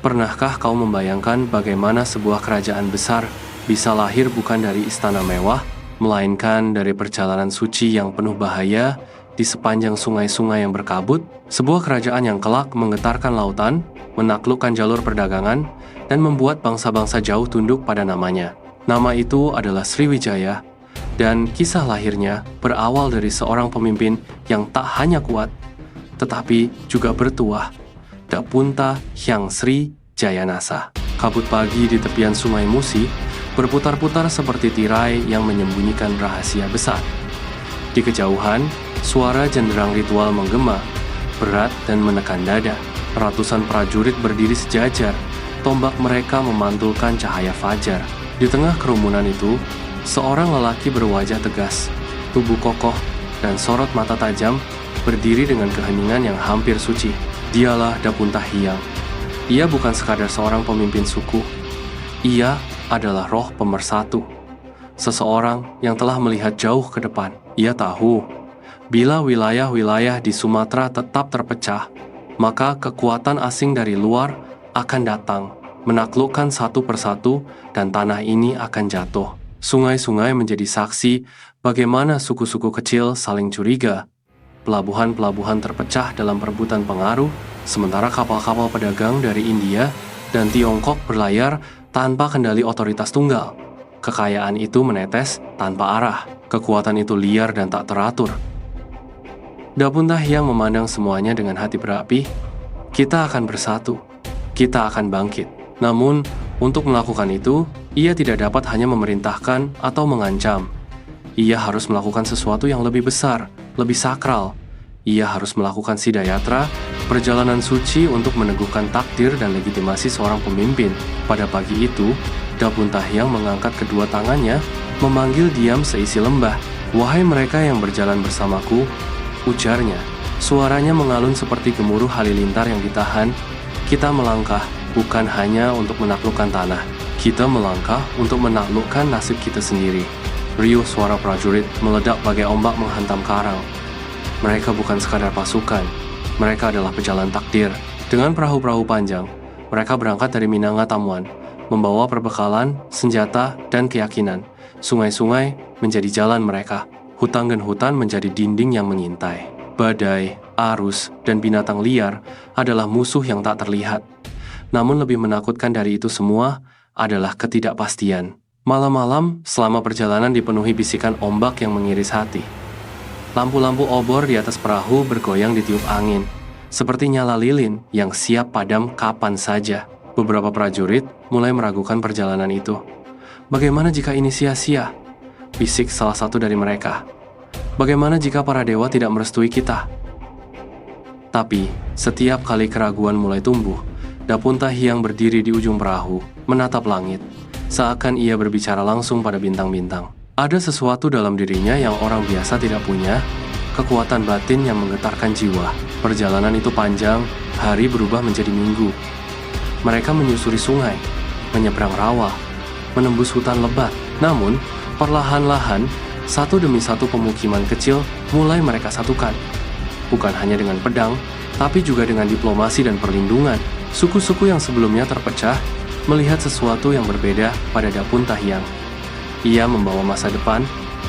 Pernahkah kau membayangkan bagaimana sebuah kerajaan besar bisa lahir bukan dari istana mewah, melainkan dari perjalanan suci yang penuh bahaya di sepanjang sungai-sungai yang berkabut? Sebuah kerajaan yang kelak menggetarkan lautan, menaklukkan jalur perdagangan, dan membuat bangsa-bangsa jauh tunduk pada namanya. Nama itu adalah Sriwijaya, dan kisah lahirnya berawal dari seorang pemimpin yang tak hanya kuat, tetapi juga bertuah, Dapunta Hyang Sri Jayanasa. Kabut pagi di tepian sungai Musi berputar-putar seperti tirai yang menyembunyikan rahasia besar. Di kejauhan, suara jenderang ritual menggema, berat dan menekan dada. Ratusan prajurit berdiri sejajar, tombak mereka memantulkan cahaya fajar. Di tengah kerumunan itu, seorang lelaki berwajah tegas, tubuh kokoh, dan sorot mata tajam berdiri dengan keheningan yang hampir suci. Dialah Dapunta Hyang. Ia bukan sekadar seorang pemimpin suku. Ia adalah roh pemersatu. Seseorang yang telah melihat jauh ke depan. Ia tahu, bila wilayah-wilayah di Sumatera tetap terpecah, maka kekuatan asing dari luar akan datang, menaklukkan satu persatu, dan tanah ini akan jatuh. Sungai-sungai menjadi saksi bagaimana suku-suku kecil saling curiga. Pelabuhan-pelabuhan terpecah dalam perebutan pengaruh, sementara kapal-kapal pedagang dari India dan Tiongkok berlayar tanpa kendali otoritas tunggal. Kekayaan itu menetes tanpa arah. Kekuatan itu liar dan tak teratur. Dapunta Hyang memandang semuanya dengan hati berapi. Kita akan bersatu. Kita akan bangkit. Namun, untuk melakukan itu, ia tidak dapat hanya memerintahkan atau mengancam. Ia harus melakukan sesuatu yang lebih besar, lebih sakral. Ia harus melakukan sidayatra, perjalanan suci untuk meneguhkan takdir dan legitimasi seorang pemimpin. Pada pagi itu, Dapunta Hyang mengangkat kedua tangannya, memanggil diam seisi lembah. "Wahai mereka yang berjalan bersamaku," ujarnya. Suaranya mengalun seperti gemuruh halilintar yang ditahan. "Kita melangkah bukan hanya untuk menaklukkan tanah. Kita melangkah untuk menaklukkan nasib kita sendiri." Riuh suara prajurit meledak bagai ombak menghantam karang. Mereka bukan sekadar pasukan, mereka adalah pejalan takdir. Dengan perahu-perahu panjang, mereka berangkat dari Minangkabau, membawa perbekalan, senjata, dan keyakinan. Sungai-sungai menjadi jalan mereka, hutan dan hutan menjadi dinding yang mengintai. Badai, arus, dan binatang liar adalah musuh yang tak terlihat. Namun lebih menakutkan dari itu semua adalah ketidakpastian. Malam-malam, selama perjalanan dipenuhi bisikan ombak yang mengiris hati. Lampu-lampu obor di atas perahu bergoyang ditiup angin, seperti nyala lilin yang siap padam kapan saja. Beberapa prajurit mulai meragukan perjalanan itu. "Bagaimana jika ini sia-sia?" bisik salah satu dari mereka. "Bagaimana jika para dewa tidak merestui kita?" Tapi, setiap kali keraguan mulai tumbuh, Dapunta Hyang berdiri di ujung perahu, menatap langit. Seakan ia berbicara langsung pada bintang-bintang. Ada sesuatu dalam dirinya yang orang biasa tidak punya, kekuatan batin yang menggetarkan jiwa. Perjalanan itu panjang, hari berubah menjadi minggu. Mereka menyusuri sungai, menyeberang rawa, menembus hutan lebat. Namun, perlahan-lahan, satu demi satu pemukiman kecil mulai mereka satukan. Bukan hanya dengan pedang, tapi juga dengan diplomasi dan perlindungan. Suku-suku yang sebelumnya terpecah melihat sesuatu yang berbeda pada Dapunta Hyang. Ia membawa masa depan,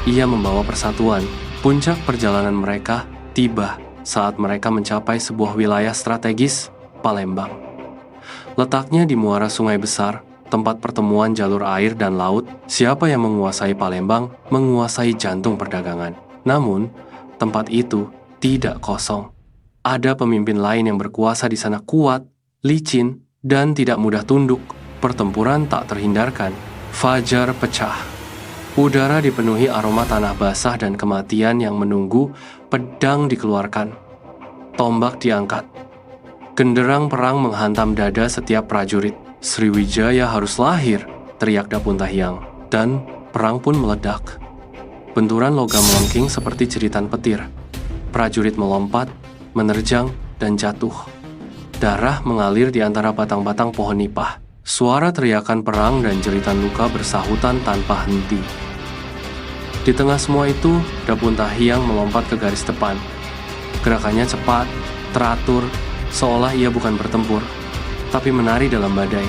ia membawa persatuan. Puncak perjalanan mereka tiba saat mereka mencapai sebuah wilayah strategis, Palembang. Letaknya di muara sungai besar, tempat pertemuan jalur air dan laut. Siapa yang menguasai Palembang, menguasai jantung perdagangan. Namun, tempat itu tidak kosong. Ada pemimpin lain yang berkuasa di sana kuat, licin, dan tidak mudah tunduk. Pertempuran tak terhindarkan. Fajar pecah. Udara dipenuhi aroma tanah basah dan kematian yang menunggu. Pedang dikeluarkan. Tombak diangkat. Genderang perang menghantam dada setiap prajurit. "Sriwijaya harus lahir," teriak Dapunta Hyang. Dan perang pun meledak. Benturan logam melengking seperti jeritan petir. Prajurit melompat, menerjang, dan jatuh. Darah mengalir di antara batang-batang pohon nipah. Suara teriakan perang dan jeritan luka bersahutan tanpa henti. Di tengah semua itu, Dapunta Hyang melompat ke garis depan. Gerakannya cepat, teratur, seolah ia bukan bertempur, tetapi menari dalam badai.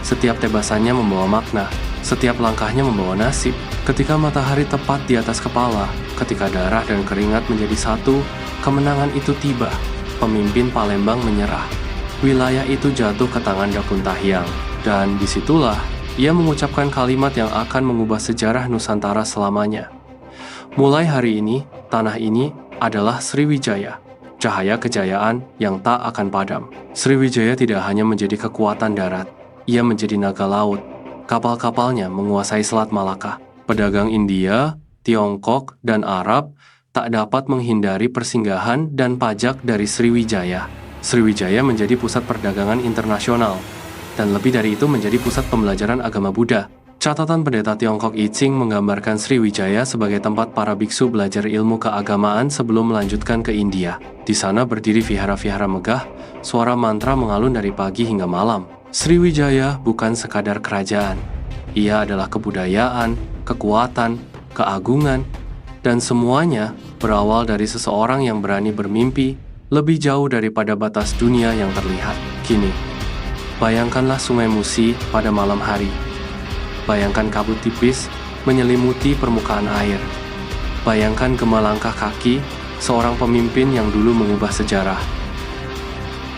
Setiap tebasannya membawa makna, setiap langkahnya membawa nasib. Ketika matahari tepat di atas kepala, ketika darah dan keringat menjadi satu, kemenangan itu tiba. Pemimpin Palembang menyerah. Wilayah itu jatuh ke tangan Dapuntahiang, dan disitulah ia mengucapkan kalimat yang akan mengubah sejarah Nusantara selamanya. Mulai hari ini, tanah ini adalah Sriwijaya, cahaya kejayaan yang tak akan padam. Sriwijaya tidak hanya menjadi kekuatan darat, ia menjadi naga laut. Kapal-kapalnya menguasai Selat Malaka. Pedagang India, Tiongkok, dan Arab tak dapat menghindari persinggahan dan pajak dari Sriwijaya. Sriwijaya menjadi pusat perdagangan internasional, dan lebih dari itu menjadi pusat pembelajaran agama Buddha. Catatan pendeta Tiongkok I Ching menggambarkan Sriwijaya sebagai tempat para biksu belajar ilmu keagamaan sebelum melanjutkan ke India. Di sana berdiri vihara-vihara megah, suara mantra mengalun dari pagi hingga malam. Sriwijaya bukan sekadar kerajaan. Ia adalah kebudayaan, kekuatan, keagungan, dan semuanya berawal dari seseorang yang berani bermimpi lebih jauh daripada batas dunia yang terlihat. Kini, bayangkanlah Sungai Musi pada malam hari. Bayangkan kabut tipis menyelimuti permukaan air. Bayangkan gema langkah kaki seorang pemimpin yang dulu mengubah sejarah.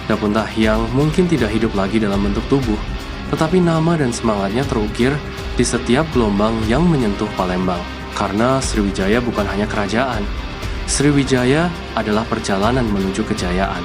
Dapuntahiang mungkin tidak hidup lagi dalam bentuk tubuh, tetapi nama dan semangatnya terukir di setiap gelombang yang menyentuh Palembang. Karena Sriwijaya bukan hanya kerajaan, Sriwijaya adalah perjalanan menuju kejayaan.